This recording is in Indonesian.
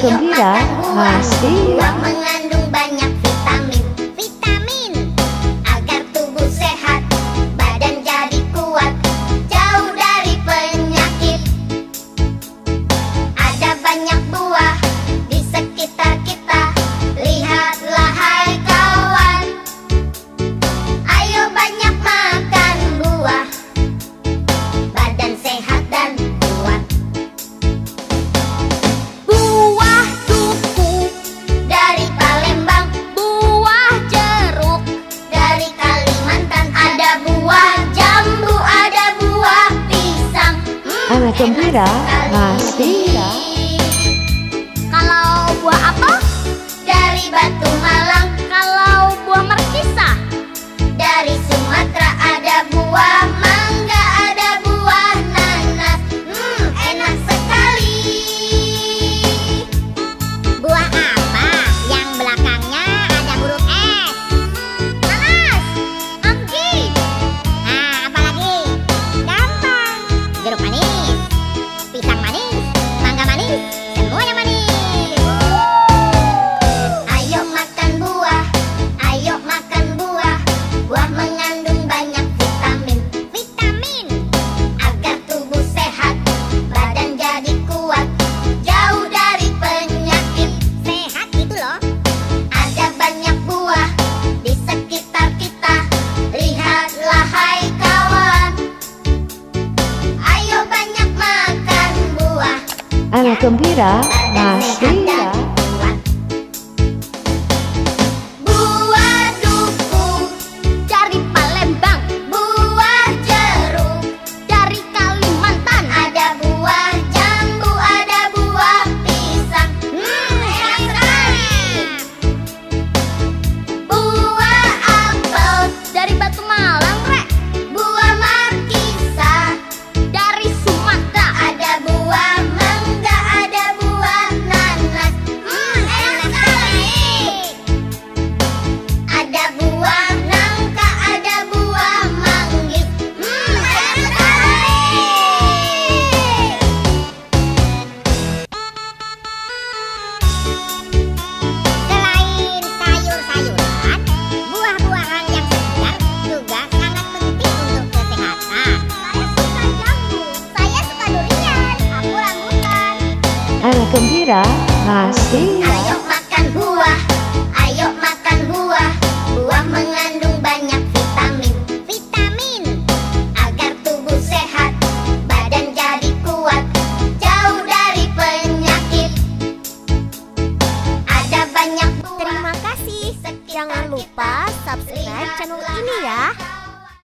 gembira masih buah mengandung banyak vitamin agar tubuh sehat, badan jadi kuat, jauh dari penyakit. Ada banyak buah di sekitar kita, lihatlah hai kawan. Ayo banyak makan buah, badan sehat dan kuat. Buah duku dari Palembang, buah jeruk dari Kalimantan, ada buah jambu, ada buah pisang. anak gembira masih Kalau buah apel dari Batu Malang, kalau buah markisa dari Sumatera, ada buah mangga, ada buah nanas. Enak sekali. Buah apa yang belakangnya ada huruf S? Nanas, angki. Apalagi? Gampang. Jeruk manis, pisang manis, mangga manis, semuanya manis. Ayo makan buah, ayo makan buah. Buah mengandung banyak vitamin agar tubuh sehat, badan jadi kuat, jauh dari penyakit. Sehat gitu loh. Ada banyak buah di sekitar kita, lihatlah hai kawan. Ayo banyak makan buah, anak gembira badan sehat masih dan kuat. Buah duku dari Palembang, buah jeruk dari Kalimantan, ada buah jambu, ada buah pisang. Enak sekali. Buah apel dari Batu Malang, Rek. Buah markisa dari Sumatera, ada buah mangga, ada buah nanas. Enak sekali. Ada buah nangka, ada buah manggis. Enak sekali. Selain sayur-sayuran, buah-buahan yang segar juga sangat penting untuk kesehatan. Saya suka jambu, saya suka durian, aku rambutan. anak gembira masih Ayo makan buah, ayo makan buah. Buah mengandung banyak vitamin agar tubuh sehat, badan jadi kuat, jauh dari penyakit. Ada banyak buah. Terima kasih. Jangan lupa subscribe channel ini ya.